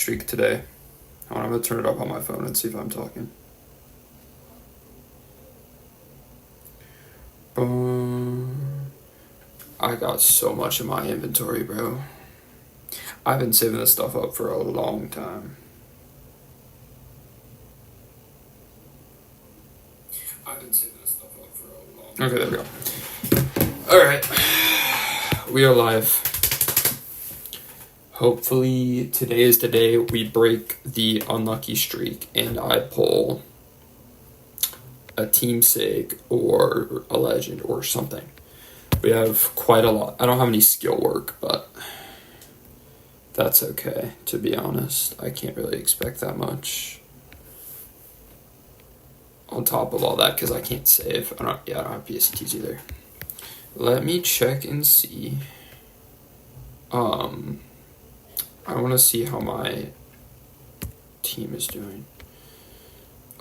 streak today. I'm gonna turn it up on my phone and see if I'm talking. I got so much in my inventory, bro. I've been saving this stuff up for a long time. Okay, there we go. Alright. We are live. Hopefully today is the day we break the unlucky streak and I pull a team SIG or a legend or something. We have quite a lot. I don't have any skill work, but that's okay, to be honest. I can't really expect that much on top of all that because I can't save. I don't have PSCTs either. Let me check and see. I want to see how my team is doing.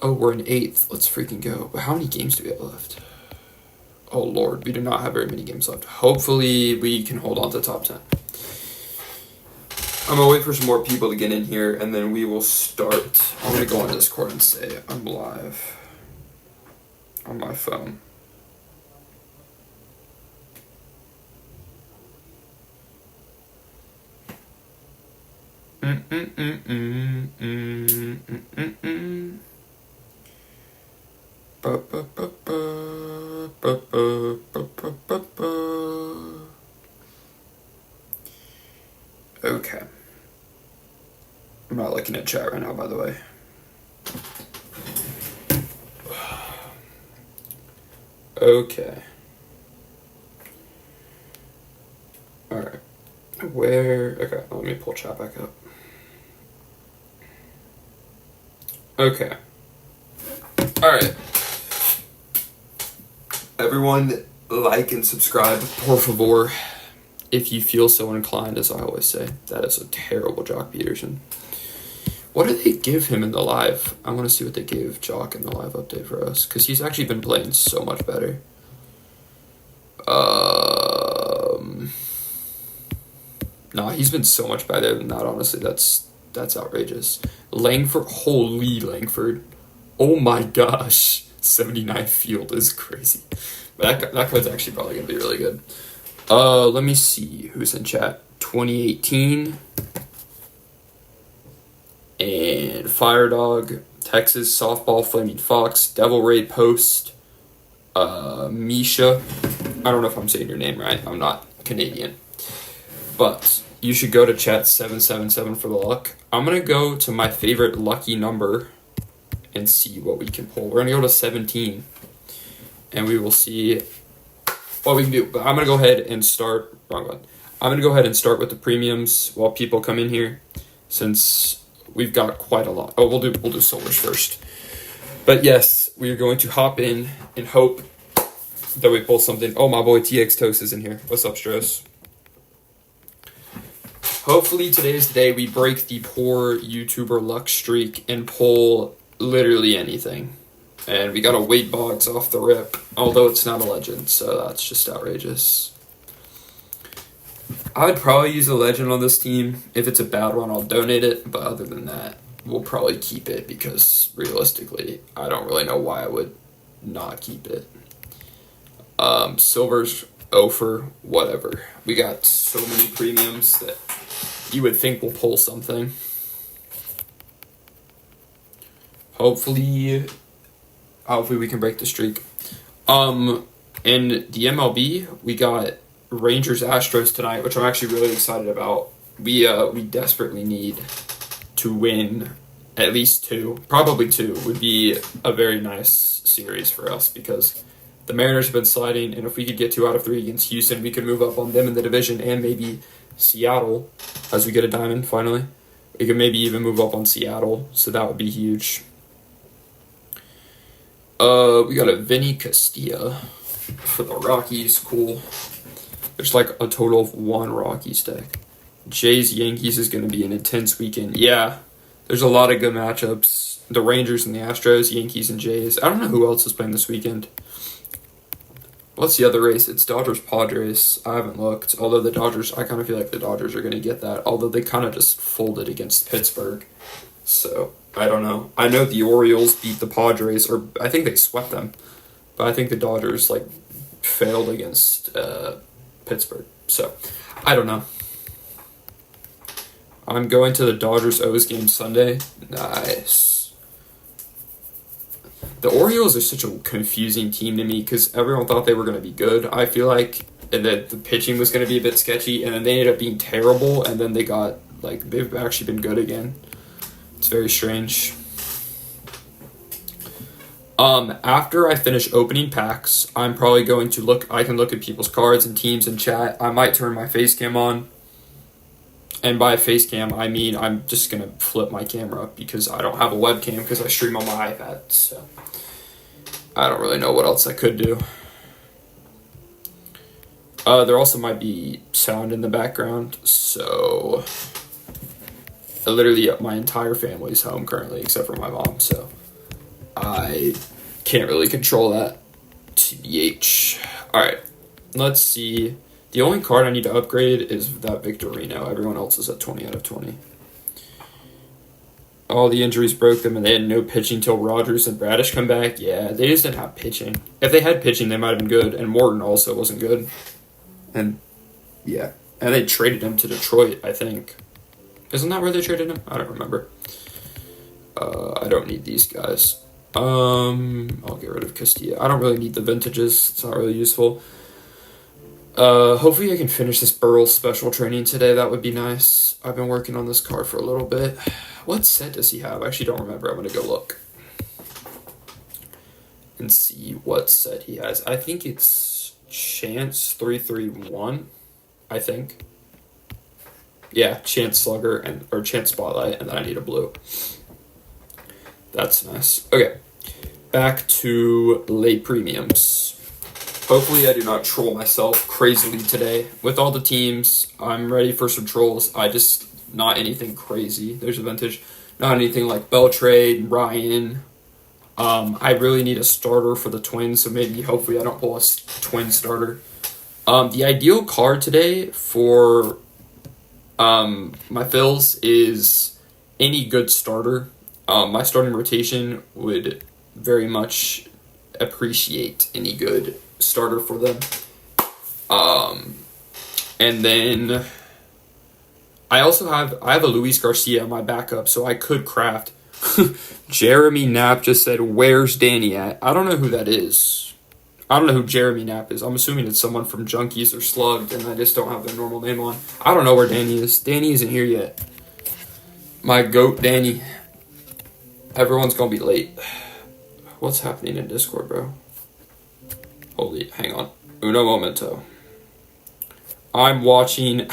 Oh, we're in 8th. Let's freaking go. But how many games do we have left? Oh, Lord. We do not have very many games left. Hopefully, we can hold on to top 10. I'm going to wait for some more people to get in here, and then we will start. I'm going to go on Discord and say I'm live on my phone. Okay. I'm not looking at chat right now, by the way. Okay. Alright. Okay, let me pull chat back up. Okay. Alright. Everyone, like and subscribe, por favor, if you feel so inclined, as I always say. That is a terrible Jock Peterson. What did they give him in the live? I want to see what they gave Jock in the live update for us, because he's actually been playing so much better. Nah, he's been so much better than that, honestly. That's outrageous. Langford, holy Langford. Oh my gosh. 79 field is crazy. But that card's actually probably going to be really good. Let me see who's in chat. 2018. And Fire Dog, Texas Softball, Flaming Fox, Devil Ray Post, Misha. I don't know if I'm saying your name right. I'm not Canadian. But you should go to chat 777 for the luck. I'm going to go to my favorite lucky number and see what we can pull. We're going to go to 17. And we will see what we can do. But I'm going to go ahead and start. Wrong one. I'm going to go ahead and start with the premiums while people come in here, since we've got quite a lot. Oh, we'll do solars first. But yes, we are going to hop in and hope that we pull something. Oh, my boy TX Toast is in here. What's up, Stros? Hopefully today is the day we break the poor YouTuber luck streak and pull literally anything. And we got a weight box off the rip, although it's not a legend, so that's just outrageous. I would probably use a legend on this team. If it's a bad one, I'll donate it, but other than that, we'll probably keep it because realistically, I don't really know why I would not keep it. Silver's Ofer, whatever. We got so many premiums that you would think we'll pull something. Hopefully we can break the streak. In the MLB, we got Rangers Astros tonight, which I'm actually really excited about. We desperately need to win at least 2. Probably 2 would be a very nice series for us because the Mariners have been sliding, and if we could get 2 out of 3 against Houston, we could move up on them in the division and maybe Seattle as we get a diamond finally. We could maybe even move up on Seattle, so that would be huge. We got a Vinny Castilla for the Rockies. Cool. There's like a total of 1 Rockies deck. Jays Yankees is going to be an intense weekend. Yeah, there's a lot of good matchups. The Rangers and the Astros, Yankees and Jays. I don't know who else is playing this weekend. What's the other race? It's Dodgers-Padres. I haven't looked. Although the Dodgers, I kind of feel like the Dodgers are going to get that. Although they kind of just folded against Pittsburgh. So, I don't know. I know the Orioles beat the Padres, or I think they swept them. But I think the Dodgers, like, failed against Pittsburgh. So, I don't know. I'm going to the Dodgers-O's game Sunday. Nice. The Orioles are such a confusing team to me because everyone thought they were going to be good, I feel like, and that the pitching was going to be a bit sketchy, and then they ended up being terrible, and then they got, like, they've actually been good again. It's very strange. After I finish opening packs, I'm probably going to look, I can look at people's cards and teams and chat. I might turn my face cam on. And by face cam, I mean I'm just going to flip my camera up because I don't have a webcam because I stream on my iPad. So I don't really know what else I could do. There also might be sound in the background. So literally my entire family's home currently except for my mom. So I can't really control that. TBH. Alright, let's see. The only card I need to upgrade is that Victorino. Everyone else is at 20 out of 20. All the injuries broke them, and they had no pitching till Rogers and Bradish come back. Yeah, they just didn't have pitching. If they had pitching, they might have been good, and Morton also wasn't good. And, yeah. And they traded him to Detroit, I think. Isn't that where they traded him? I don't remember. I don't need these guys. I'll get rid of Castilla. I don't really need the vintages. It's not really useful. Hopefully I can finish this Burrell special training today. That would be nice. I've been working on this card for a little bit. What set does he have? I actually don't remember. I'm going to go look and see what set he has. I think it's Chance 331, I think. Yeah, Chance Slugger or Chance Spotlight, and then I need a blue. That's nice. Okay, back to late premiums. Hopefully I do not troll myself crazily today. With all the teams, I'm ready for some trolls. Not anything crazy. There's a vintage. Not anything like Beltrade, Ryan. I really need a starter for the Twins, so maybe hopefully I don't pull a twin starter. The ideal card today for my fills is any good starter. My starting rotation would very much appreciate any good starter for them. And then I have a Luis Garcia in my backup, so I could craft. Jeremy Knapp just said, "Where's Danny at?" I don't know who that is. I don't know who Jeremy Knapp is. I'm assuming it's someone from Junkies or Slugged, and I just don't have their normal name on. I don't know where Danny is. Danny isn't here yet. My goat, Danny. Everyone's gonna be late. What's happening in Discord, bro? Hang on. Uno momento. I'm watching.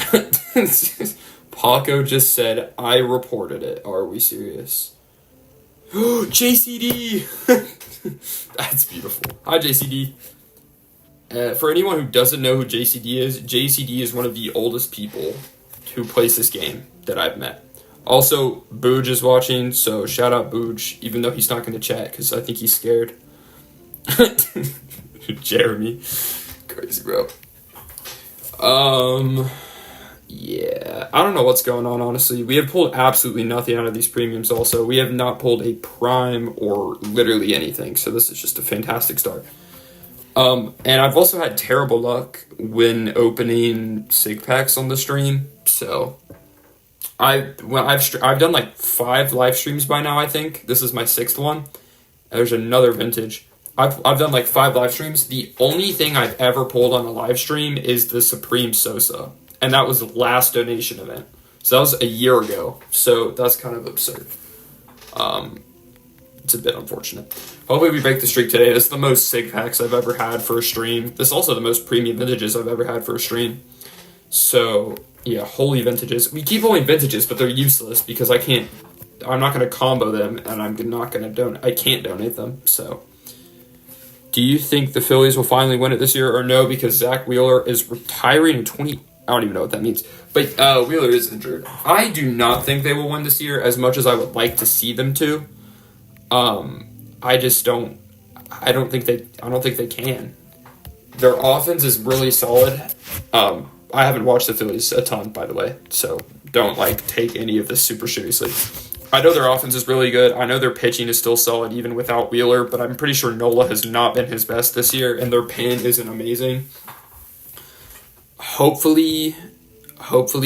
Paco just said, "I reported it." Are we serious? JCD! That's beautiful. Hi, JCD. For anyone who doesn't know who JCD is one of the oldest people who plays this game that I've met. Also, Booj is watching, so shout out Booj, even though he's not going to chat, because I think he's scared. Jeremy. Crazy, bro. Yeah. I don't know what's going on, honestly. We have pulled absolutely nothing out of these premiums also. We have not pulled a prime or literally anything, so this is just a fantastic start. And I've also had terrible luck when opening SIG packs on the stream, so I've done like 5 live streams by now, I think. This is my 6th one. There's another vintage. I've done like 5 live streams. The only thing I've ever pulled on a live stream is the Supreme Sosa. And that was the last donation event. So that was a year ago. So that's kind of absurd. It's a bit unfortunate. Hopefully we break the streak today. This is the most SIG packs I've ever had for a stream. This is also the most premium vintages I've ever had for a stream. So, yeah, holy vintages. We keep pulling vintages, but they're useless because I'm not going to combo them, and I'm not going to donate. I can't donate them, so. Do you think the Phillies will finally win it this year or no? Because Zach Wheeler is retiring in I don't even know what that means. But Wheeler is injured. I do not think they will win this year as much as I would like to see them to. I just don't. I don't think they can. Their offense is really solid. I haven't watched the Phillies a ton, by the way, so don't like take any of this super seriously. I know their offense is really good. I know their pitching is still solid even without Wheeler, but I'm pretty sure Nola has not been his best this year, and their pen isn't amazing. Hopefully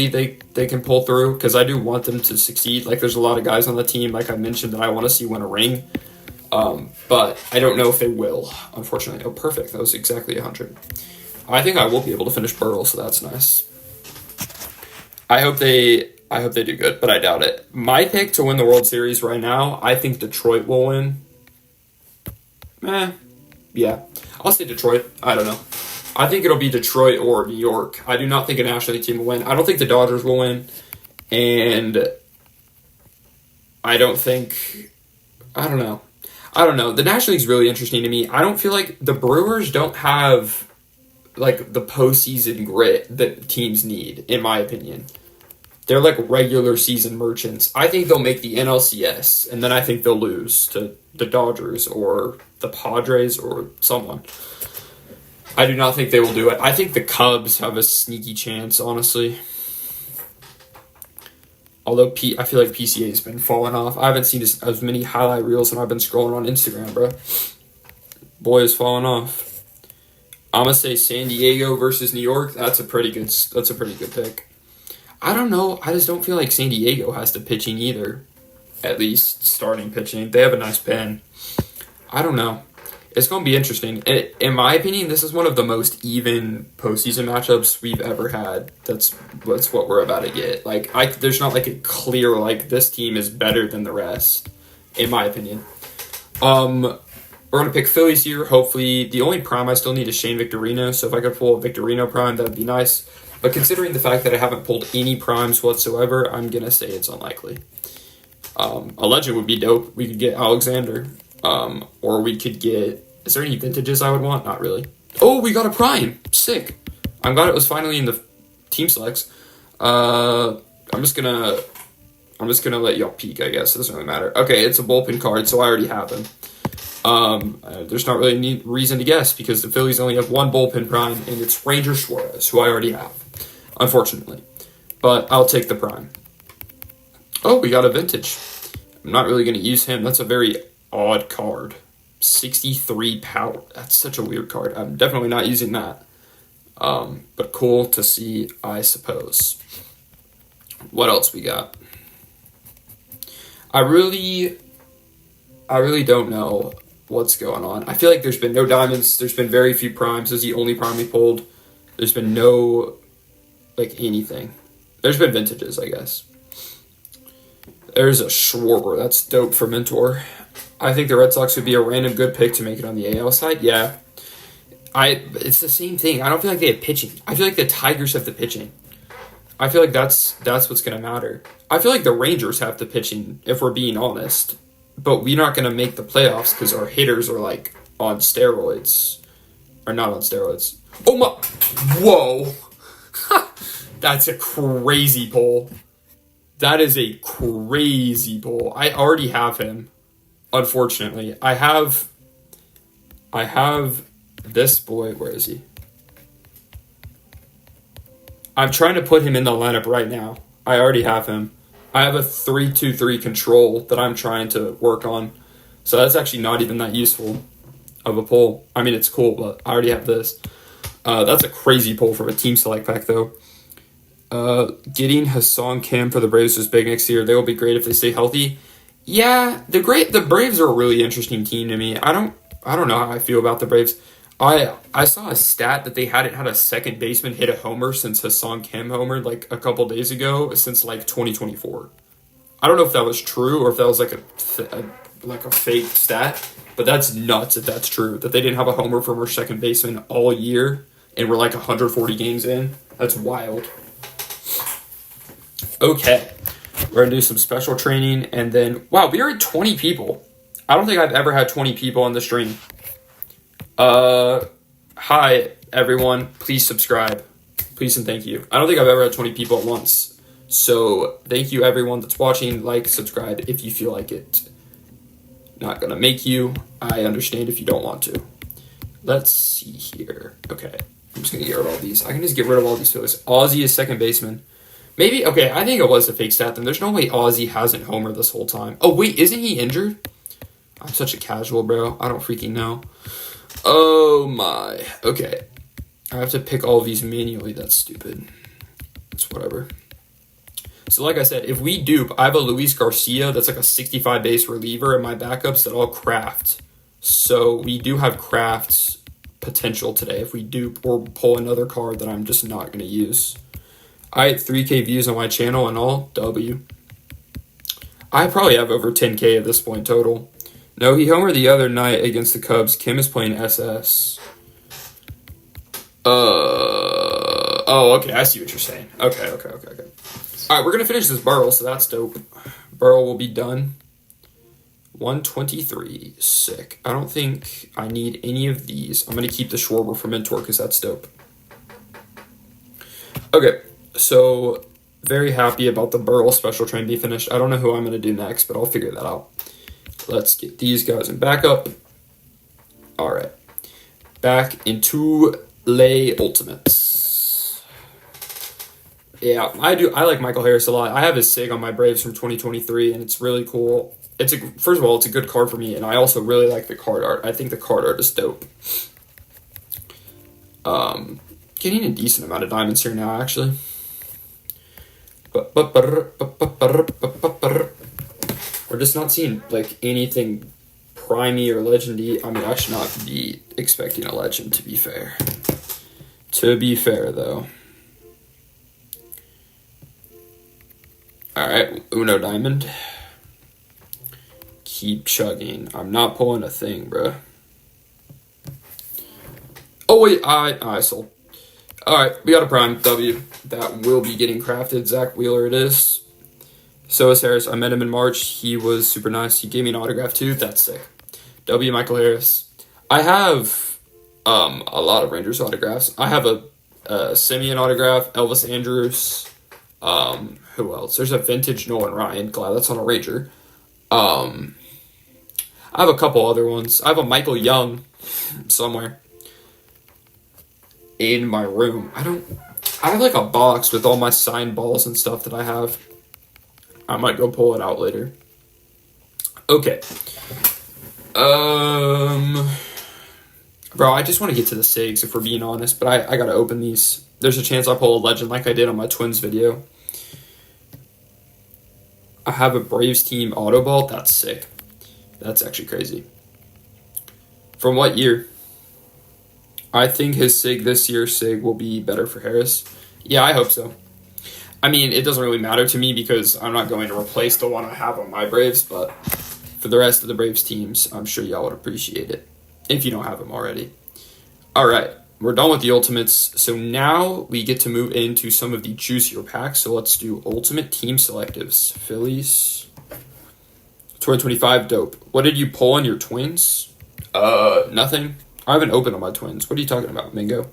they can pull through, because I do want them to succeed. Like, there's a lot of guys on the team, like I mentioned, that I want to see win a ring. But I don't know if they will, unfortunately. Oh, perfect. That was exactly 100. I think I will be able to finish Burrell, so that's nice. I hope they do good, but I doubt it. My pick to win the World Series right now, I think Detroit will win. Yeah. I'll say Detroit. I don't know. I think it'll be Detroit or New York. I do not think a National League team will win. I don't think the Dodgers will win. And I don't know. The National League's really interesting to me. I don't feel like the Brewers don't have like the postseason grit that teams need, in my opinion. They're like regular season merchants. I think they'll make the NLCS, and then I think they'll lose to the Dodgers or the Padres or someone. I do not think they will do it. I think the Cubs have a sneaky chance, honestly. Although I feel like PCA has been falling off. I haven't seen as many highlight reels when I've been scrolling on Instagram, bro. Boy is falling off. I'm gonna say San Diego versus New York. That's a pretty good pick. I don't know. I just don't feel like San Diego has the pitching either. At least starting pitching. They have a nice pen. I don't know. It's going to be interesting. In my opinion, this is one of the most even postseason matchups we've ever had. That's what we're about to get. Like, there's not like a clear, like, this team is better than the rest, in my opinion. We're going to pick Phillies here. Hopefully, the only prime I still need is Shane Victorino. So if I could pull a Victorino prime, that would be nice. But considering the fact that I haven't pulled any primes whatsoever, I'm going to say it's unlikely. A legend would be dope. We could get Alexander. Or we could get... Is there any vintages I would want? Not really. Oh, we got a prime. Sick. I'm glad it was finally in the team selects. I'm just gonna let y'all peek, I guess. It doesn't really matter. Okay, it's a bullpen card, so I already have him. There's not really any reason to guess because the Phillies only have one bullpen prime, and it's Ranger Suarez, who I already have, unfortunately. But I'll take the prime. Oh, we got a vintage. I'm not really going to use him. That's a very odd card. 63 power. That's such a weird card. I'm definitely not using that. But cool to see, I suppose. What else we got? I really don't know what's going on. I feel like there's been no diamonds. There's been very few primes. This is the only prime we pulled. There's been no, like, anything. There's been vintages, I guess. There's a Schwarber. That's dope for Mentor. I think the Red Sox would be a random good pick to make it on the AL side. Yeah. It's the same thing. I don't feel like they have pitching. I feel like the Tigers have the pitching. I feel like that's what's going to matter. I feel like the Rangers have the pitching, if we're being honest. But we're not going to make the playoffs because our hitters are, like, on steroids. Or not on steroids. Oh, my. Whoa. That's a crazy pull. That is a crazy pull. I already have him, unfortunately. I have this boy. Where is he? I'm trying to put him in the lineup right now. I already have him. I have a 3-2-3 control that I'm trying to work on. So that's actually not even that useful of a pull. I mean, it's cool, but I already have this. That's a crazy pull from a team select pack, though. Getting Ha-Seong Kim for the Braves is big next year. They will be great if they stay healthy. Yeah, the Braves are a really interesting team to me. I don't know how I feel about the Braves. I saw a stat that they hadn't had a second baseman hit a homer since Ha-Seong Kim homered like a couple days ago, since like 2024. I don't know if that was true or if that was like a fake stat, but that's nuts if that's true, that they didn't have a homer from our second baseman all year and we're like 140 games in. That's wild. Okay, we're going to do some special training, and then, wow, we are at 20 people. I don't think I've ever had 20 people on the stream. Hi, everyone. Please subscribe. Please and thank you. I don't think I've ever had 20 people at once. So, thank you, everyone that's watching. Like, subscribe if you feel like it. Not going to make you. I understand if you don't want to. Let's see here. Okay, I'm just gonna get rid of all these. I can just get rid of all these Phillies. Ozzy is second baseman. Maybe, okay, I think it was a fake stat then. There's no way Ozzy hasn't homered this whole time. Oh, wait, isn't he injured? I'm such a casual, bro. I don't freaking know. Oh, my. Okay. I have to pick all of these manually. That's stupid. It's whatever. So, like I said, if we dupe, I have a Luis Garcia that's like a 65 base reliever in my backups that I'll craft. So, we do have crafts potential today if we dupe or pull another card that I'm just not going to use. I had 3K views on my channel and all. W. I probably have over 10K at this point total. No, he homered the other night against the Cubs. Kim is playing SS. Oh, okay. I see what you're saying. Okay. All right, we're going to finish this Burrow, so that's dope. Burrow will be done. 123. Sick. I don't think I need any of these. I'm going to keep the Schwarber for Mentor because that's dope. Okay. So, very happy about the Burrell special train being finished. I don't know who I'm going to do next, but I'll figure that out. Let's get these guys in backup. All right. Back into Lay Ultimates. Yeah, I like Michael Harris a lot. I have his SIG on my Braves from 2023, and it's really cool. First of all, it's a good card for me, and I also really like the card art. I think the card art is dope. Getting a decent amount of diamonds here now, actually. We're just not seeing like anything primey or legendy. I mean, I should not be expecting a legend, to be fair. To be fair, though. Alright, Uno Diamond. Keep chugging. I'm not pulling a thing, bruh. Oh, wait, I sold. Alright, we got a prime W that will be getting crafted. Zach Wheeler it is. So is Harris. I met him in March. He was super nice. He gave me an autograph too. That's sick. W Michael Harris. I have a lot of Rangers autographs. I have a Simeon autograph, Elvis Andrews. Who else? There's a vintage Nolan Ryan. Glad that's on a Ranger. I have a couple other ones. I have a Michael Young somewhere in my room. I have like a box with all my signed balls and stuff that I have. I might go pull it out later. Okay. Bro, I just want to get to the SIGs if we're being honest, but I gotta open these. There's a chance I pull a legend like I did on my Twins video. I have a Braves team auto ball. That's sick. That's actually crazy. From what year? I think his SIG this year, SIG will be better for Harris. Yeah, I hope so. I mean, it doesn't really matter to me because I'm not going to replace the one I have on my Braves, but for the rest of the Braves teams, I'm sure y'all would appreciate it if you don't have them already. All right, we're done with the Ultimates. So now we get to move into some of the juicier packs. So let's do Ultimate Team Selectives. Phillies. 2025, dope. What did you pull on your Twins? Nothing. I haven't opened on my Twins. What are you talking about, Mingo?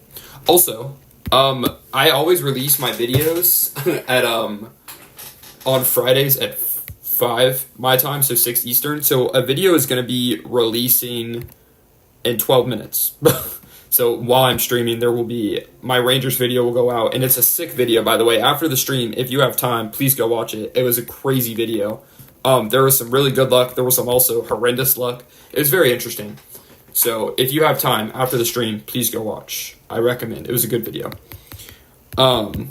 Also, I always release my videos at on Fridays at 5 my time, so 6 Eastern. So a video is going to be releasing in 12 minutes. So while I'm streaming, there will be my Rangers video will go out, and it's a sick video, by the way. After the stream, if you have time, please go watch it. It was a crazy video. There was some really good luck. There was some also horrendous luck. It was very interesting. So if you have time after the stream, please go watch. I recommend. It was a good video. Good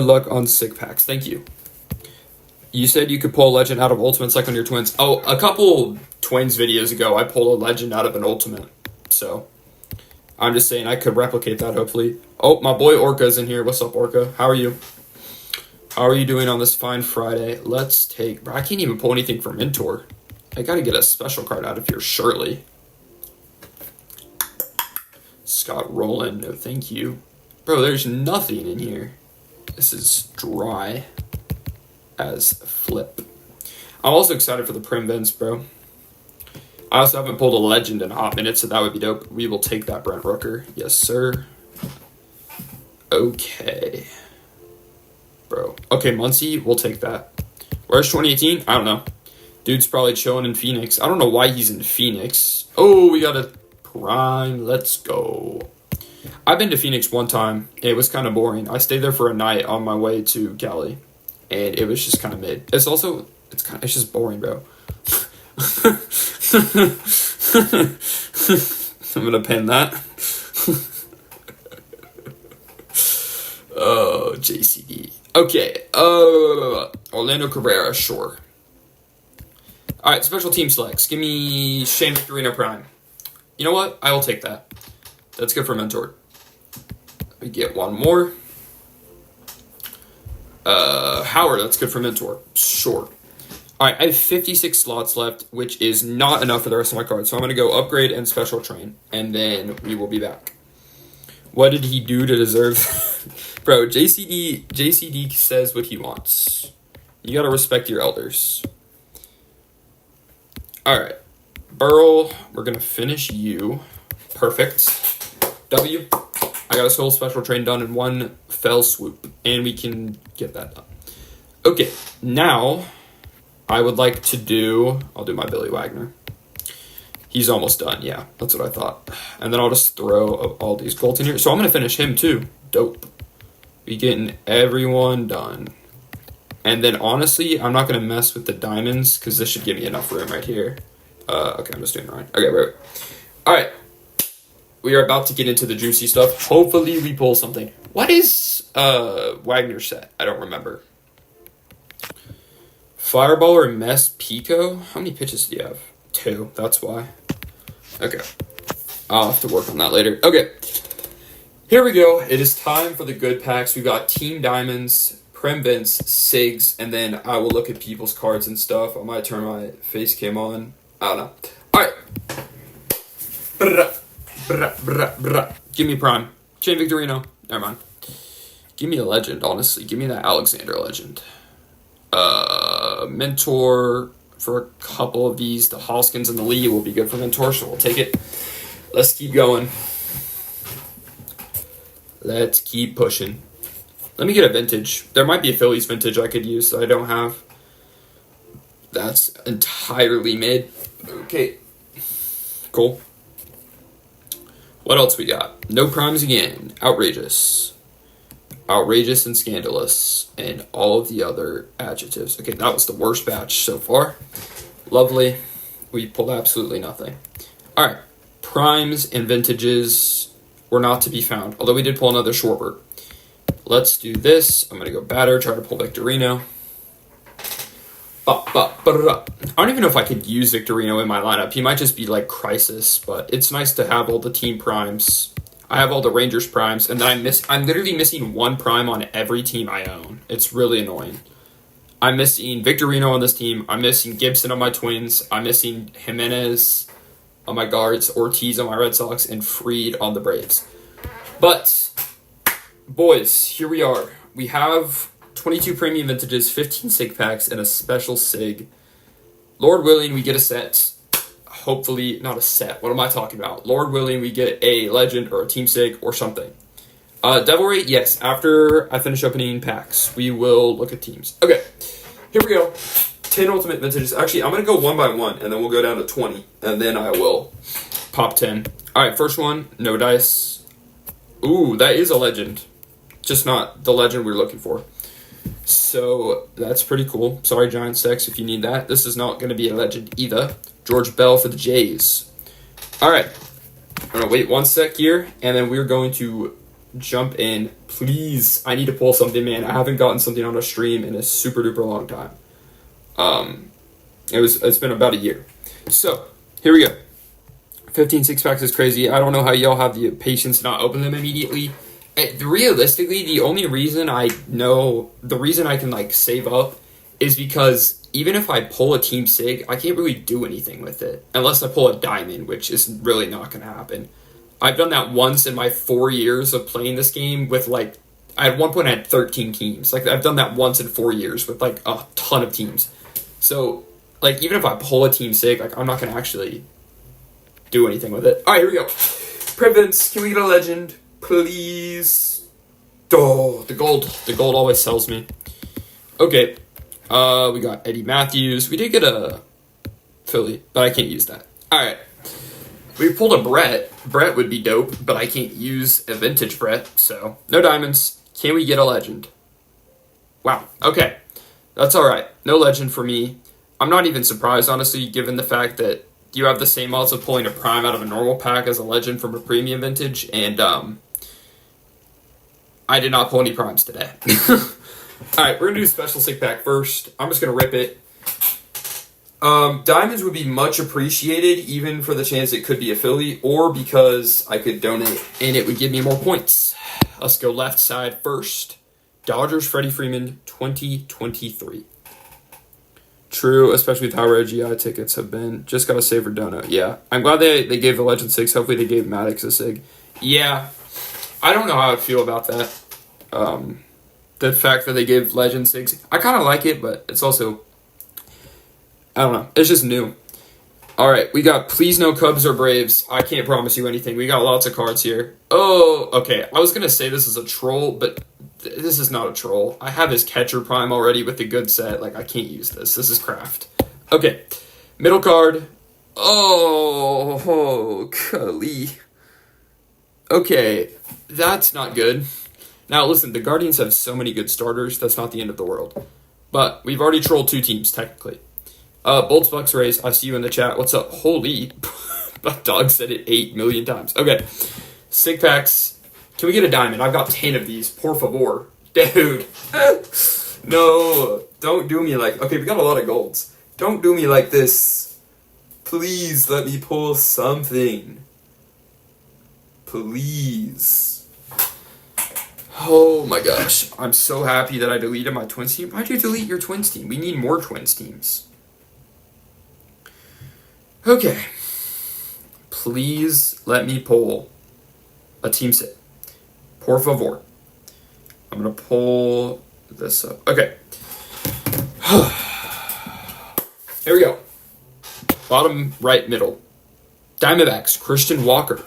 luck on sick packs. Thank you. You said you could pull a legend out of Ultimates like on your Twins. Oh, a couple Twins videos ago, I pulled a legend out of an Ultimate. So I'm just saying I could replicate that, hopefully. Oh, my boy Orca's in here. What's up, Orca? How are you? How are you doing on this fine Friday? Let's take... Bro, I can't even pull anything for Mentor. I gotta get a special card out of here, surely. Scott Rowland, no thank you. Bro, there's nothing in here. This is dry as flip. I'm also excited for the Prim Vents, bro. I also haven't pulled a legend in a hot minute, so that would be dope. We will take that Brent Rooker. Yes, sir. Okay. Bro. Okay, Muncie, we'll take that. Where's 2018? I don't know. Dude's probably chilling in Phoenix. I don't know why he's in Phoenix. Oh, we got a Prime. Let's go. I've been to Phoenix one time. It was kind of boring. I stayed there for a night on my way to Cali, and it was just kind of mid. It's just boring, bro. I'm gonna pin that. Oh, JCD. Okay. Orlando Cabrera, sure. All right, special team selects. Give me Shane Victorino Prime. You know what? I will take that. That's good for mentor. We get one more. Howard, that's good for mentor. Sure. All right, I have 56 slots left, which is not enough for the rest of my cards. So I'm going to go upgrade and special train, and then we will be back. What did he do to deserve? Bro, JCD says what he wants. You got to respect your elders. All right. Burl, we're going to finish you. Perfect. W, I got a whole special train done in one fell swoop, and we can get that done. Okay, now I would like to do, I'll do my Billy Wagner. He's almost done, yeah, that's what I thought. And then I'll just throw all these golds in here. So I'm going to finish him too. Dope. We getting everyone done. And then honestly, I'm not going to mess with the diamonds because this should give me enough room right here. Okay, I'm just doing it right. Okay, wait. All right. We are about to get into the juicy stuff. Hopefully we pull something. What is Wagner's set? I don't remember. Fireball or Mess Pico? How many pitches do you have? 2. That's why. Okay. I'll have to work on that later. Okay. Here we go. It is time for the good packs. We've got Team Diamonds, Prem Vince, SIGs, and then I will look at people's cards and stuff. I might turn my face cam on. I don't know. All right. Give me Prime. Shane Victorino. Never mind. Give me a legend, honestly. Give me that Alexander legend. Mentor for a couple of these. The Hoskins and the Lee will be good for mentor, so we'll take it. Let's keep going. Let's keep pushing. Let me get a vintage. There might be a Phillies vintage I could use that I don't have. That's entirely mid. Okay. Cool. What else we got? No primes again. Outrageous. Outrageous and scandalous. And all of the other adjectives. Okay, that was the worst batch so far. Lovely. We pulled absolutely nothing. Alright. Primes and vintages were not to be found. Although we did pull another Schwarber. Let's do this. I'm going to go batter. Try to pull Victorino. I don't even know if I could use Victorino in my lineup. He might just be like Crisis, but it's nice to have all the team primes. I have all the Rangers primes, and then I'm literally missing one prime on every team I own. It's really annoying. I'm missing Victorino on this team. I'm missing Gibson on my Twins. I'm missing Jimenez on my Guards, Ortiz on my Red Sox, and Fried on the Braves. But, boys, here we are. We have 22 premium vintages, 15 SIG packs, and a special SIG. Lord willing, we get a set. Hopefully, not a set. What am I talking about? Lord willing, we get a legend or a team SIG or something. Devil Ray, yes. After I finish opening packs, we will look at teams. Okay, here we go. 10 ultimate vintages. Actually, I'm going to go one by one, and then we'll go down to 20, and then I will pop 10. All right, first one, no dice. Ooh, that is a legend. Just not the legend we're looking for. So that's pretty cool. Sorry, Giant Sex, if you need that. This is not going to be a legend either. George Bell for the Jays. All right. I'm going to wait 1 sec here, and then we're going to jump in. Please, I need to pull something, man. I haven't gotten something on a stream in a super duper long time. It's been about a year. So, here we go. 15 6-packs is crazy. I don't know how y'all have the patience to not open them immediately. Realistically, the only reason I can like save up is because even if I pull a team SIG, I can't really do anything with it unless I pull a diamond, which is really not going to happen. I've done that once in my 4 years of playing this game with like, at one point I had 13 teams. Like I've done that once in 4 years with like a ton of teams. So like even if I pull a team SIG, like I'm not going to actually do anything with it. All right, here we go. Prevents, can we get a legend? Please. Oh, the gold always sells me. Okay. We got Eddie Matthews. We did get a Philly, but I can't use that. All right. We pulled a Brett. Brett would be dope, but I can't use a vintage Brett, so no diamonds. Can we get a legend? Wow, okay. That's alright. No legend for me. I'm not even surprised, honestly, given the fact that you have the same odds of pulling a prime out of a normal pack as a legend from a premium vintage, and I did not pull any primes today. Alright, we're going to do special SIG pack first. I'm just going to rip it. Diamonds would be much appreciated, even for the chance it could be a Philly, or because I could donate and it would give me more points. Let's go left side first. Dodgers, Freddie Freeman, 2023. True, especially with how rare GI tickets have been. Just gotta save Verdona. Yeah, I'm glad they gave the Legend 6. Hopefully they gave Maddox a SIG. Yeah, I don't know how I feel about that. The fact that they gave Legend 6. I kind of like it, but it's also... I don't know. It's just new. Alright, we got Please No Cubs or Braves. I can't promise you anything. We got lots of cards here. Oh, okay. I was gonna say this is a troll, but... This is not a troll. I have his catcher prime already with the good set. Like, I can't use this. This is craft. Okay. Middle card. Oh, golly. Okay. That's not good. Now, listen, the Guardians have so many good starters. That's not the end of the world. But we've already trolled 2 teams, technically. Bolts, Bucks, Rays. I see you in the chat. What's up? Holy. My dog said it 8 million times. Okay. SIG packs. Can we get a diamond? I've got 10 of these. Por favor. Dude. No. Don't do me like... Okay, we got a lot of golds. Don't do me like this. Please let me pull something. Please. Oh my gosh. I'm so happy that I deleted my Twins team. Why'd you delete your Twins team? We need more Twins teams. Okay. Please let me pull a team set. Por favor. I'm going to pull this up. Okay. Here we go. Bottom right middle. Diamondbacks, Christian Walker.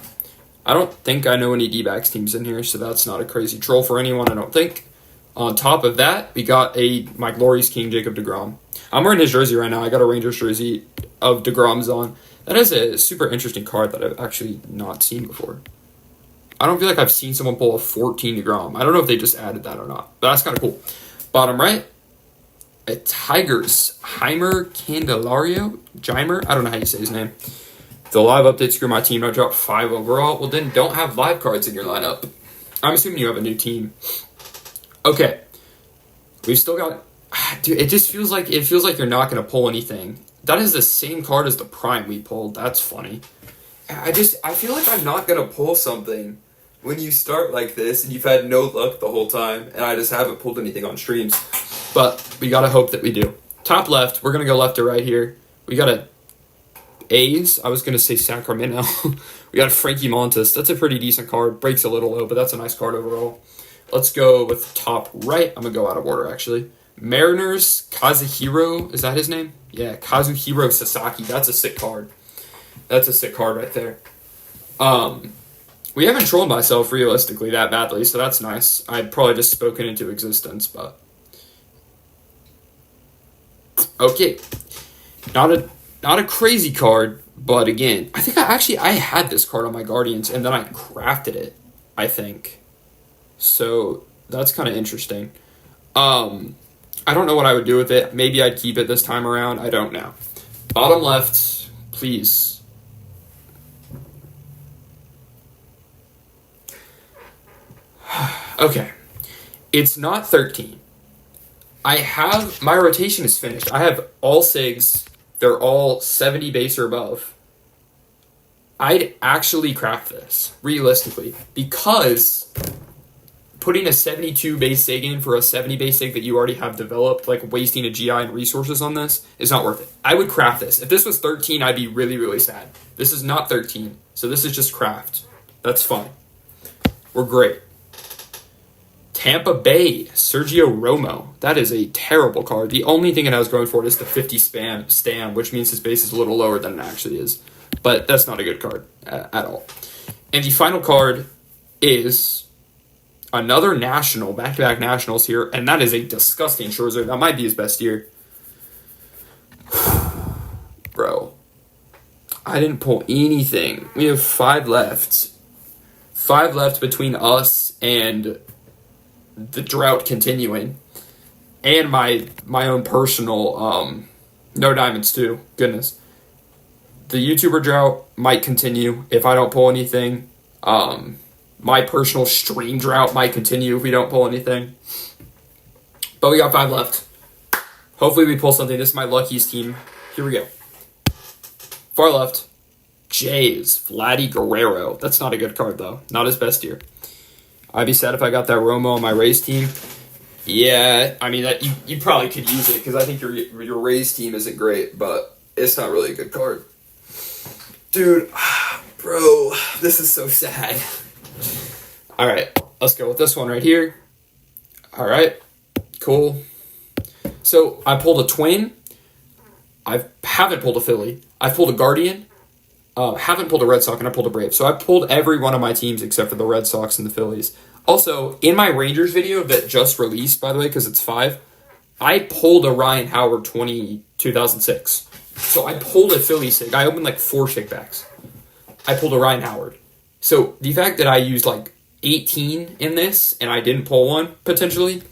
I don't think I know any D-backs teams in here, so that's not a crazy troll for anyone, I don't think. On top of that, we got my Glory's King, Jacob deGrom. I'm wearing his jersey right now. I got a Rangers jersey of deGrom's on. That is a super interesting card that I've actually not seen before. I don't feel like I've seen someone pull a 14 deGrom. I don't know if they just added that or not, but that's kind of cool. Bottom right, a Tigers, Heimer Candelario? Jimer? I don't know how you say his name. The live update screw my team. I dropped 5 overall. Well, then don't have live cards in your lineup. I'm assuming you have a new team. Okay. We've still got... Dude, it just feels like you're not going to pull anything. That is the same card as the Prime we pulled. That's funny. I feel like I'm not going to pull something when you start like this and you've had no luck the whole time, and I just haven't pulled anything on streams. But we got to hope that we do. Top left, we're going to go left to right here. We got a A's. I was going to say Sacramento. We got a Frankie Montas. That's a pretty decent card. Breaks a little low, but that's a nice card overall. Let's go with top right. I'm going to go out of order, actually. Mariners, Kazuhiro. Is that his name? Yeah, Kazuhiro Sasaki. That's a sick card. That's a sick card right there. We haven't trolled myself realistically that badly, so that's nice. I'd probably just spoken into existence, but... Okay. Not a crazy card, but again, I think I had this card on my Guardians, and then I crafted it, I think. So, that's kind of interesting. I don't know what I would do with it. Maybe I'd keep it this time around. I don't know. Bottom left, please. Okay. It's not 13. My rotation is finished. I have all SIGs. They're all 70 base or above. I'd actually craft this, realistically, because putting a 72 base SIG in for a 70 base SIG that you already have developed, like wasting a GI and resources on this, is not worth it. I would craft this. If this was 13, I'd be really, really sad. This is not 13, so this is just craft. That's fine. We're great. Tampa Bay, Sergio Romo. That is a terrible card. The only thing it has going for it is the 50 stam, which means his base is a little lower than it actually is. But that's not a good card at all. And the final card is another national, back-to-back nationals here, and that is a disgusting Scherzer. That might be his best year. Bro. I didn't pull anything. We have 5 left. 5 left between us and the drought continuing. And my own personal no diamonds too. Goodness. The YouTuber drought might continue if I don't pull anything. My personal stream drought might continue if we don't pull anything. But we got 5 left. Hopefully we pull something. This is my luckiest team. Here we go. Far left. Jays. Vladdy Guerrero. That's not a good card, though. Not his best year. I'd be sad if I got that Romo on my Rays team. Yeah, I mean, that you probably could use it, because I think your Rays team isn't great, but it's not really a good card. Dude, bro, this is so sad. All right, let's go with this one right here. All right, cool. So I pulled a twin. I haven't pulled a Philly. I pulled a Guardian. Haven't pulled a Red Sox, and I pulled a Brave. So I pulled every one of my teams except for the Red Sox and the Phillies. Also, in my Rangers video that just released, by the way, because it's 5, I pulled a Ryan Howard 2006. So I pulled a Philly SIG. I opened like 4 kickbacks. I pulled a Ryan Howard. So the fact that I used like 18 in this and I didn't pull one, potentially,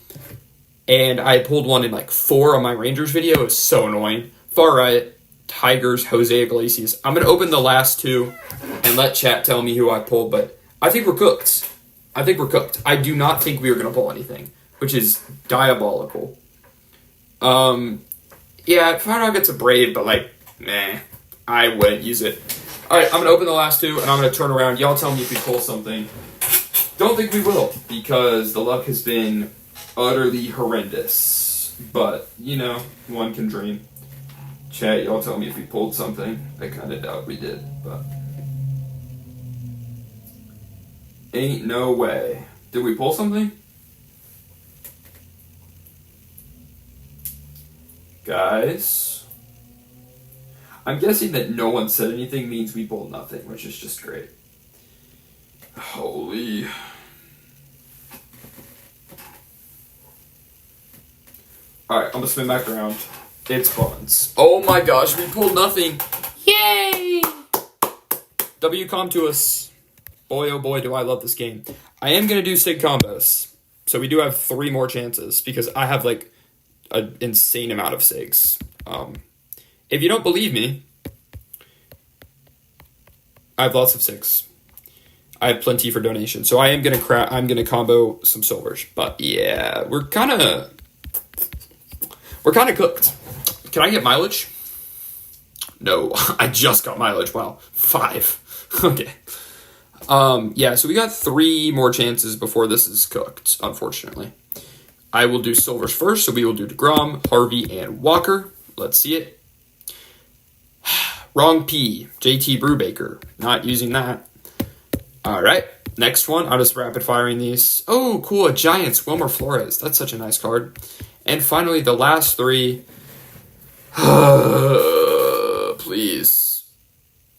and I pulled one in like 4 on my Rangers video is so annoying. Far right, Tigers, Jose Iglesias. I'm going to open the last 2 and let chat tell me who I pulled, but I think we're cooked. I do not think we are going to pull anything, which is diabolical. Yeah, Firedog gets a Brave, but like, nah, I wouldn't use it. Alright, I'm going to open the last 2, and I'm going to turn around. Y'all tell me if we pull something. Don't think we will, because the luck has been utterly horrendous. But, you know, one can dream. Chat, y'all tell me if we pulled something. I kind of doubt we did, but... Ain't no way. Did we pull something? Guys? I'm guessing that no one said anything means we pulled nothing, which is just great. Holy... Alright, I'm gonna spin back around. It's Buns. Oh my gosh, we pulled nothing. Yay! W come to us. Boy, oh boy, do I love this game. I am going to do SIG combos. So we do have 3 more chances, because I have like an insane amount of SIGs. If you don't believe me, I have lots of SIGs. I have plenty for donation. So I am going to combo some silvers. But yeah, we're kind of cooked. Can I get mileage? No, I just got mileage. Wow, 5. Okay. Yeah, so we got 3 more chances before this is cooked, unfortunately. I will do silvers first, so we will do DeGrom, Harvey, and Walker. Let's see it. Wrong P, JT Brubaker. Not using that. Alright, next one. I'm just rapid firing these. Oh, cool, a Giants, Wilmer Flores. That's such a nice card. And finally, the last 3. Please.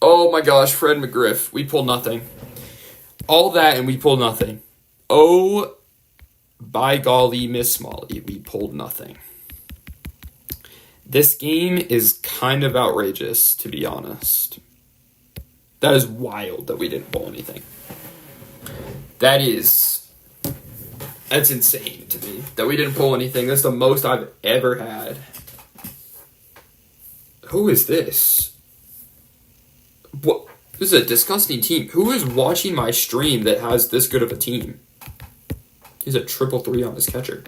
Oh my gosh, Fred McGriff. We pulled nothing. All that and we pulled nothing. Oh, by golly, Miss Molly, we pulled nothing. This game is kind of outrageous, to be honest. That is wild that we didn't pull anything. That's insane to me, that we didn't pull anything. That's the most I've ever had. Who is this? What? This is a disgusting team. Who is watching my stream that has this good of a team? He's a 333 on his catcher.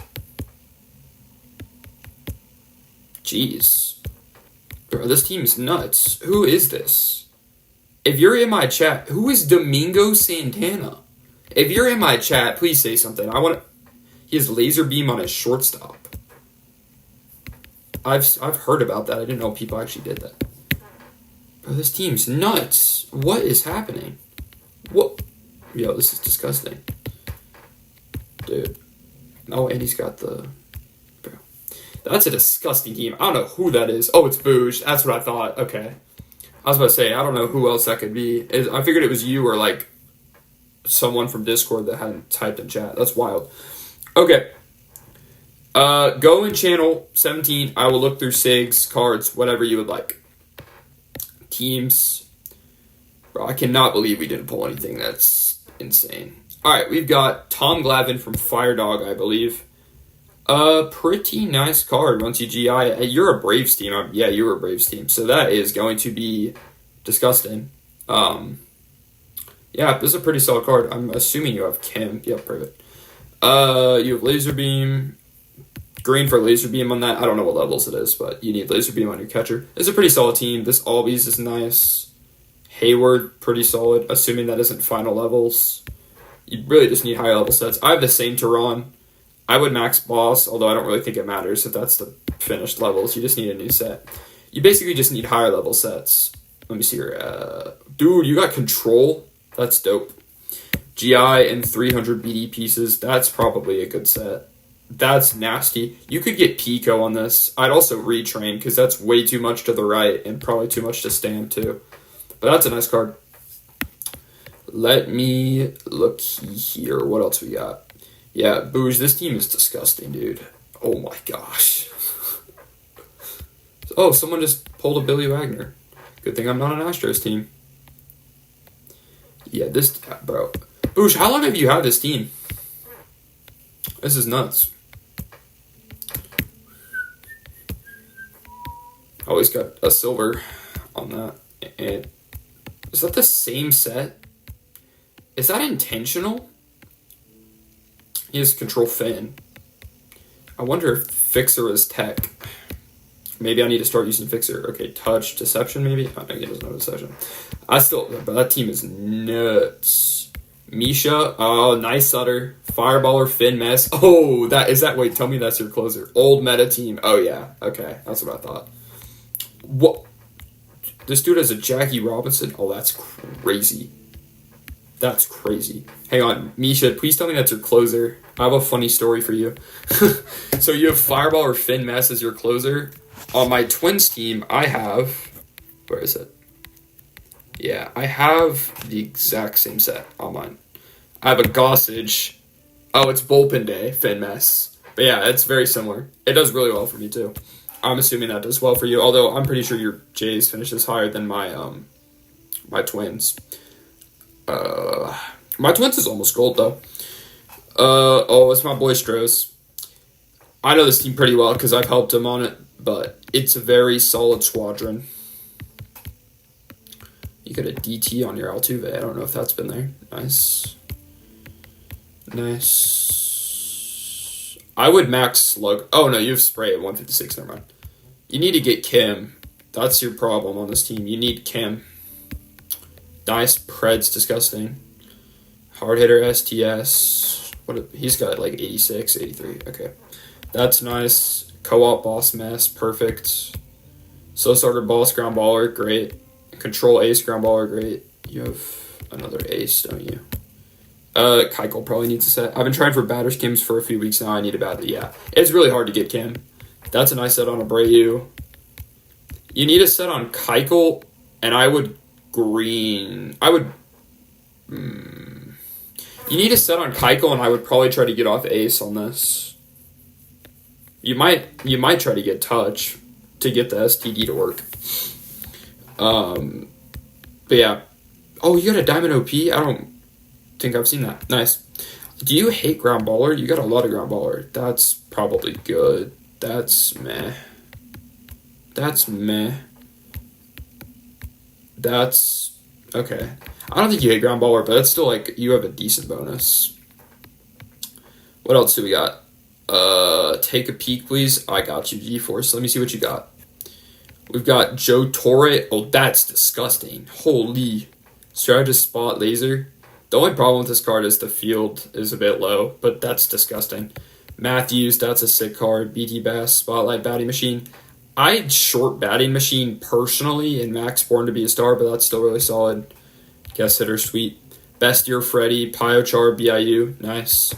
Jeez. Bro, this team's nuts. Who is this? If you're in my chat, who is Domingo Santana? If you're in my chat, please say something. He has laser beam on his shortstop. I've heard about that. I didn't know people actually did that. Bro, this team's nuts. What is happening? What? Yo, this is disgusting. Dude. Oh, and he's got the... Bro. That's a disgusting team. I don't know who that is. Oh, it's Booge. That's what I thought. Okay. I was about to say, I don't know who else that could be. I figured it was you or, like, someone from Discord that hadn't typed in chat. That's wild. Okay. Go in channel 17. I will look through SIGs, cards, whatever you would like. Teams. Bro, I cannot believe we didn't pull anything. That's insane. All right, we've got Tom Glavine from Fire Dog, I believe. Pretty nice card once you GI. You're a Braves team. Yeah, you're a Braves team. So that is going to be disgusting. Yeah, this is a pretty solid card. I'm assuming you have Kim. Yep, perfect. You have Laser Beam. Green for Laser Beam on that. I don't know what levels it is, but you need Laser Beam on your catcher. It's a pretty solid team. This Albies is nice. Hayward, pretty solid, assuming that isn't final levels. You really just need higher level sets. I have the same Tehran. I would max Boss, although I don't really think it matters if that's the finished levels. You just need a new set. You basically just need higher level sets. Let me see here. Dude, you got Control. That's dope. GI and 300 BD pieces. That's probably a good set. That's nasty. You could get Pico on this. I'd also retrain because that's way too much to the right and probably too much to stand too. But that's a nice card. Let me look here. What else we got? Yeah, Booge, this team is disgusting, dude. Oh my gosh. Oh, someone just pulled a Billy Wagner. Good thing I'm not an Astros team. Yeah, this... Bro. Booge, how long have you had this team? This is nuts. Always got a silver on that. And is that the same set? Is that intentional? He has Control Fin. I wonder if Fixer is tech. Maybe I need to start using Fixer. Okay, Touch, Deception maybe? Oh, no, he doesn't know Deception. But that team is nuts. Misha, oh, nice Sutter. Fireballer, Finn Mess. Oh, wait, tell me that's your closer. Old meta team. Oh, yeah, okay, that's what I thought. What? This dude has a Jackie Robinson? Oh, that's crazy. That's crazy. Hang on, Misha, please tell me that's your closer. I have a funny story for you. So you have Fireball or Finn Mess as your closer. On my Twins team, I have... Where is it? Yeah, I have the exact same set on mine. I have a Gossage. Oh, it's Bullpen Day, Finn Mess. But yeah, it's very similar. It does really well for me, too. I'm assuming that does well for you, although I'm pretty sure your Jays finishes higher than my my Twins. My Twins is almost gold, though. Oh, it's my boy Strohs. I know this team pretty well because I've helped him on it, but it's a very solid squadron. You got a DT on your Altuve. I don't know if that's been there. Nice. Nice. I would max Slug. Oh, no, you have Spray at 156. Never mind. You need to get Kim. That's your problem on this team. You need Kim. Nice. Pred's disgusting. Hard hitter STS. He's got like 86, 83. Okay. That's nice. Co-op Boss Mess. Perfect. Slow starter Boss Ground Baller. Great. Control Ace Ground Baller. Great. You have another Ace, don't you? Keuchel probably needs a set. I've been trying for batters Kims for a few weeks now. I need a batter. Yeah. It's really hard to get Kim. That's a nice set on Abreu. You need a set on Keuchel, and I would green. You need a set on Keuchel, and I would probably try to get off Ace on this. You might try to get Touch to get the STD to work. But yeah. Oh, you got a Diamond OP? I don't think I've seen that. Nice. Do you hate Ground Baller? You got a lot of Ground Baller. That's probably good. That's meh. That's meh. That's okay. I don't think you hate Ground Baller, but it's still like you have a decent bonus. What else do we got? Take a peek, please. I got you, G-Force. Let me see what you got. We've got Joe Torre. Oh, that's disgusting. Holy. Strategist Spot Laser. The only problem with this card is the field is a bit low, but that's disgusting. Matthews, that's a sick card. BT Bass, Spotlight Batting Machine. I'd short Batting Machine personally in Max Born to be a star, but that's still really solid. Guest hitter, sweet. Best Year Freddy, Piochar, BIU, nice.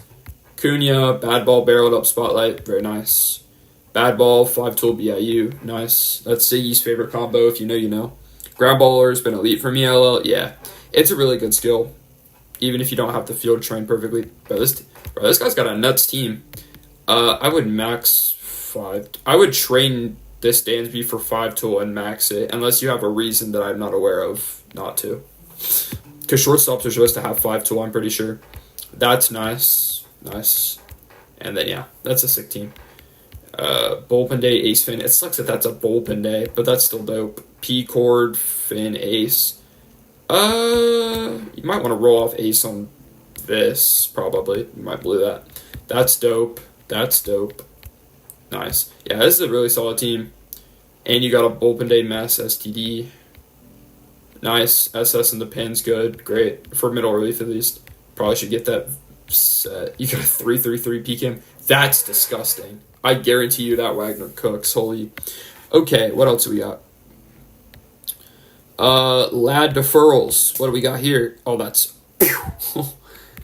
Cunha, Bad Ball Barreled Up Spotlight, very nice. Bad Ball, 5-tool BIU, nice. That's Siggy's favorite combo, if you know, you know. Ground Baller's been elite for me, LL, yeah. It's a really good skill, even if you don't have the field trained perfectly. Bro, this guy's got a nuts team. I would max 5. I would train this Dansby for 5-tool and max it, unless you have a reason that I'm not aware of not to. Because shortstops are supposed to have 5 tool, I'm pretty sure. That's nice. Nice. And then, yeah, that's a sick team. Bullpen day, ace fin. It sucks that that's a bullpen day, but that's still dope. P chord, fin, ace. You might want to roll off ace on this, probably. You might blew that. That's dope. That's dope. Nice. Yeah, this is a really solid team. And you got a bullpen day mess, STD. Nice. SS in the pin's good. Great. For middle relief, at least. Probably should get that set. You got a 3-3-3 PKM. That's disgusting. I guarantee you that Wagner cooks. Holy. Okay, what else do we got? Lad deferrals. What do we got here? Oh, that's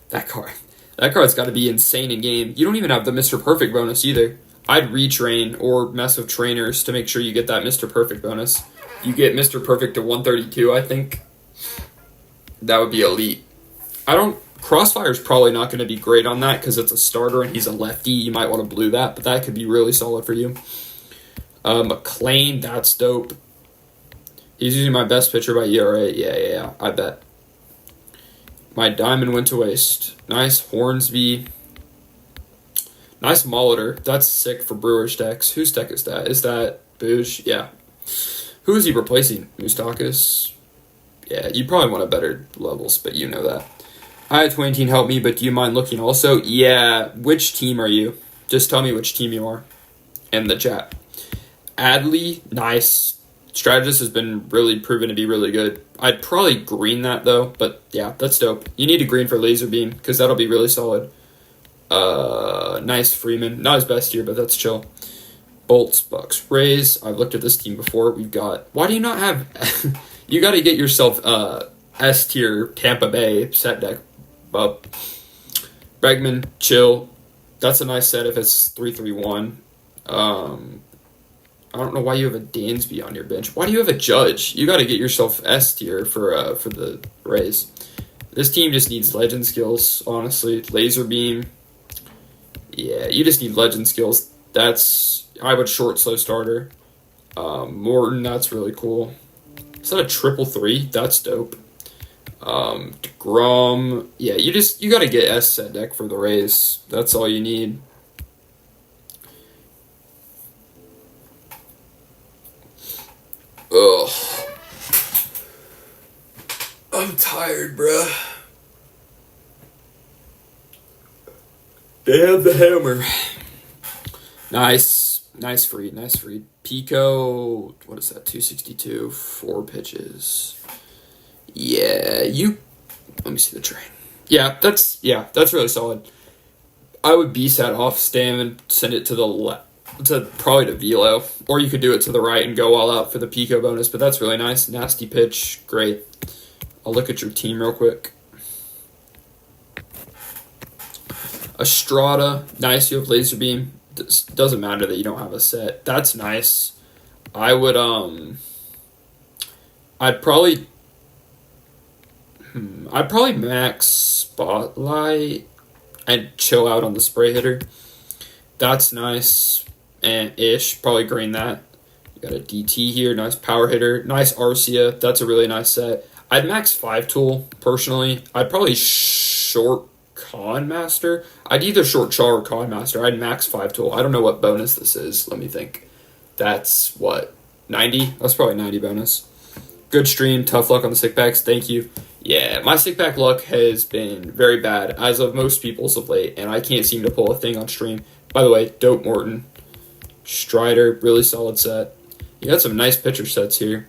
that card. That card's got to be insane in game. You don't even have the Mr. Perfect bonus either. I'd retrain or mess with trainers to make sure you get that Mr. Perfect bonus. You get Mr. Perfect to 132, I think. That would be elite. Crossfire's probably not going to be great on that because it's a starter and he's a lefty. You might want to blue that, but that could be really solid for you. McLean, that's dope. He's using my best pitcher by ERA. Yeah, I bet. My diamond went to waste. Nice Hornsby. Nice Molitor. That's sick for Brewers decks. Whose deck is that? Is that Boosh? Yeah. Who is he replacing? Moustakis? Yeah, you probably want a better levels, but you know that. Hi, Twain, help me, but do you mind looking also? Yeah, which team are you? Just tell me which team you are in the chat. Adley, nice. Strategist has been really proven to be really good. I'd probably green that, though, but yeah, that's dope. You need to green for Laser Beam, because that'll be really solid. Nice Freeman. Not his best year, but that's chill. Bolts, Bucks, Rays. I've looked at this team before. We've got... Why do you not have... You got to get yourself S tier Tampa Bay set deck up. Bregman, chill. That's a nice set if it's 3-3-1. I don't know why you have a Dansby on your bench. Why do you have a Judge? You got to get yourself S tier for the Rays. This team just needs legend skills, honestly. Laser Beam. Yeah, you just need legend skills. I would short slow starter. Morton, that's really cool. Is that a 3-3? That's dope. DeGrom. Yeah, you got to get S set deck for the Rays. That's all you need. Ugh. I'm tired, bruh. They have the hammer. Nice Freed. Pico, what is that, 262, 4 pitches. Yeah, let me see the train. Yeah, that's really solid. I would B-sat off Stam and send it to the left. Probably to Velo, or you could do it to the right and go all out for the Pico bonus, but that's really nice. Nasty pitch, great. I'll look at your team real quick. Estrada, nice, you have Laser Beam. Doesn't matter that you don't have a set. That's nice. I'd probably max Spotlight and chill out on the spray hitter. That's nice. And ish, probably green that. You got a DT here, nice power hitter, nice Arcia. That's a really nice set. I'd max 5 tool personally. I'd probably short Con Master. I'd either short Char or Con Master. I'd max 5 tool. I don't know what bonus this is. Let me think. That's what, 90? That's probably 90 bonus. Good stream. Tough luck on the sick packs. Thank you. Yeah, my sick pack luck has been very bad, as of most people's of late, and I can't seem to pull a thing on stream. By the way, dope Morton. Strider, really solid set. You got some nice pitcher sets here.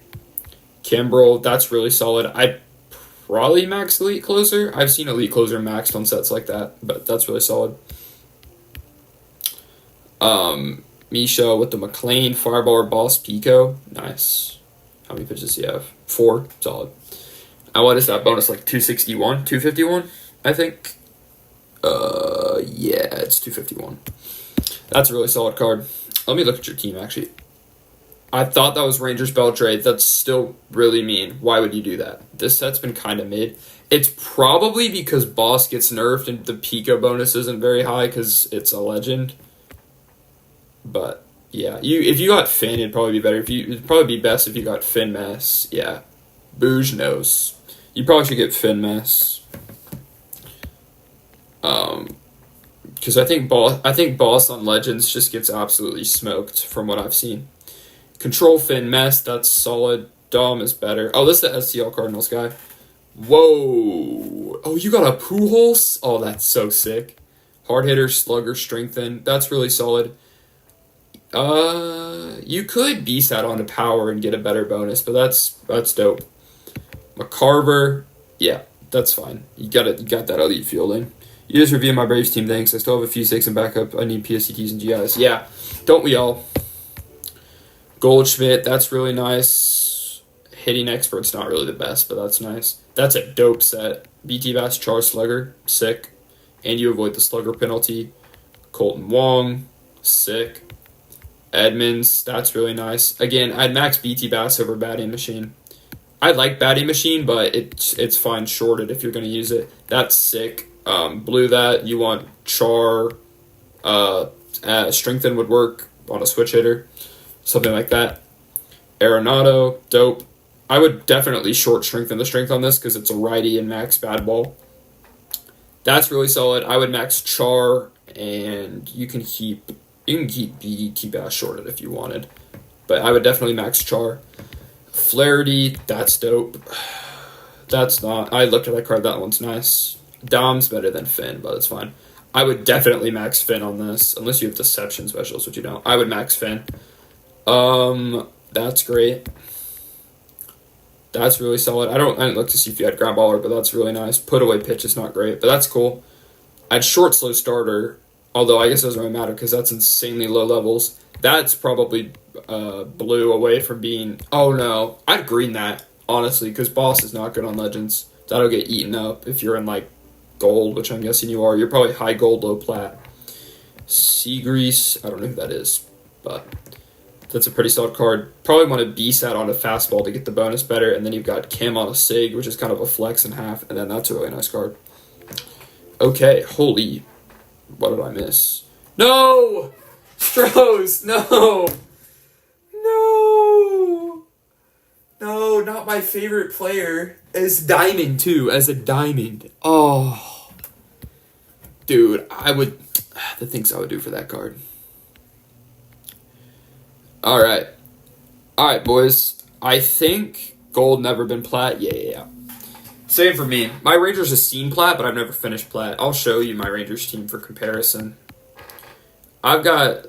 Kimbrel, that's really solid. I'd probably max Elite Closer. I've seen Elite Closer maxed on sets like that, but that's really solid. Misha with the McLean, Fireballer, Boss, Pico. Nice. How many pitches do you have? 4. Solid. And what is that bonus, like 261? 251, I think? Yeah, it's 251. That's a really solid card. Let me look at your team, actually. I thought that was Rangers Beltrade. That's still really mean. Why would you do that? This set's been kind of mid. It's probably because Boss gets nerfed and the Pico bonus isn't very high because it's a legend. But, yeah. If you got Finn, it'd probably be better. It'd probably be best if you got Finn Mess. Yeah. Bouge knows. You probably should get Fin Mess. Because I think Boss on Legends just gets absolutely smoked from what I've seen. Control Fin Mess, that's solid. Dom is better. Oh, this is the STL Cardinals guy. Whoa. Oh, you got a Pujols? Oh, that's so sick. Hard hitter, slugger, strengthen. That's really solid. You could beast that onto power and get a better bonus, but that's dope. McCarver, yeah, that's fine. You got that elite fielding. You just reviewed my Braves team, thanks. I still have a few six in backup. I need PSCTs and GIs. Yeah, don't we all? Goldschmidt, that's really nice. Hitting expert's not really the best, but that's nice. That's a dope set. BT Bass, Char Slugger, sick. And you avoid the slugger penalty. Colton Wong, sick. Edmonds, that's really nice. Again, I'd max BT Bass over Batting Machine. I like Batting Machine, but it's fine shorted if you're going to use it. That's sick. Blue that. You want Char. Strengthen would work on a switch hitter. Something like that. Arenado, dope. I would definitely short strengthen the strength on this because it's a righty and max bad ball. That's really solid. I would max Char, and you can keep BT Bass shorted if you wanted. But I would definitely max Char. Flaherty, that's dope. That's not. I looked at that card. That one's nice. Dom's better than Finn, but it's fine. I would definitely max Finn on this, unless you have Deception Specials, which you don't. I would max Finn. That's great. That's really solid. I didn't look to see if you had Ground Baller, but that's really nice. Put away pitch is not great, but that's cool. I'd short slow starter, although I guess it doesn't really matter because that's insanely low levels. That's probably blue away from being... Oh, no. I'd green that, honestly, because Boss is not good on Legends. That'll get eaten up if you're in, like, gold, which I'm guessing you are. You're probably high gold, low plat. Sea Grease, I don't know who that is, but that's a pretty solid card. Probably want to beast that on a fastball to get the bonus better, and then you've got Kim on a SIG, which is kind of a flex in half, and then that's a really nice card. Okay, holy... What did I miss? No! Stros, no! No! No, not my favorite player. As Diamond, too. As a Diamond. Oh. Dude, I would... The things I would do for that card. Alright. Alright, boys. I think gold never been plat. Yeah. Same for me. My Rangers has seen plat, but I've never finished plat. I'll show you my Rangers team for comparison. I've got...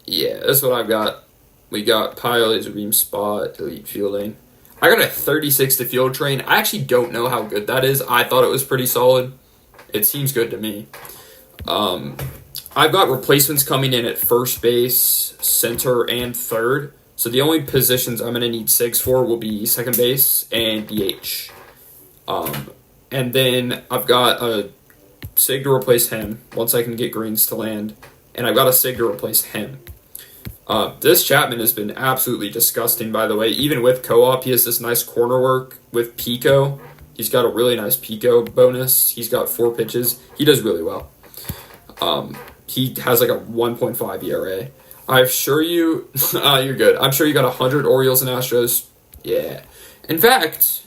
Yeah, this is what I've got. We got PHILLIES, Ream Spot, Elite Fielding. I got a 36 to field train. I actually don't know how good that is. I thought it was pretty solid. It seems good to me. I've got replacements coming in at first base, center, and third. So the only positions I'm going to need SIGs for will be second base and DH. And then I've got a SIG to replace him once I can get greens to land. And I've got a SIG to replace him. This Chapman has been absolutely disgusting, by the way. Even with co-op, he has this nice corner work with Pico. He's got a really nice Pico bonus. He's got 4 pitches. He does really well. He has like a 1.5 ERA. I'm sure you... you're good. I'm sure you got 100 Orioles and Astros. Yeah. In fact,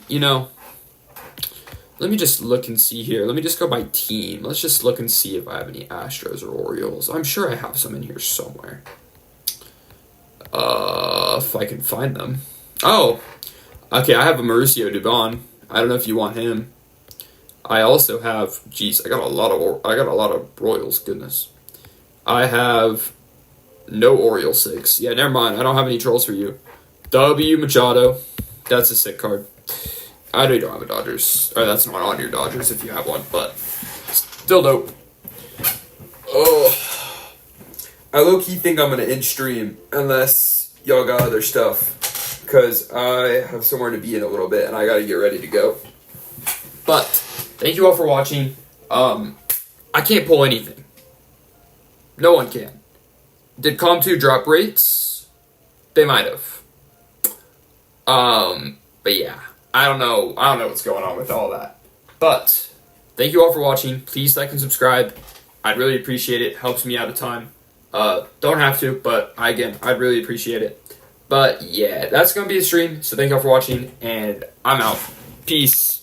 let me just look and see here. Let me just go by team. Let's just look and see if I have any Astros or Orioles. I'm sure I have some in here somewhere. If I can find them. Oh, okay. I have a Mauricio Dubon. I don't know if you want him. I also have. Geez, I got a lot of Royals. Goodness. I have no Orioles 6. Yeah, never mind. I don't have any trolls for you. W Machado. That's a sick card. I know you don't have a Dodgers. Or that's not on your Dodgers if you have one, but still dope. Oh. I low-key think I'm going to end stream unless y'all got other stuff. Because I have somewhere to be in a little bit and I got to get ready to go. But thank you all for watching. I can't pull anything. No one can. Did Com2 drop rates? They might have. But yeah. I don't know what's going on with all that. But thank you all for watching. Please like and subscribe. I'd really appreciate it. Helps me out a ton. Don't have to, but I'd really appreciate it. But yeah, that's going to be the stream. So thank you all for watching, and I'm out. Peace.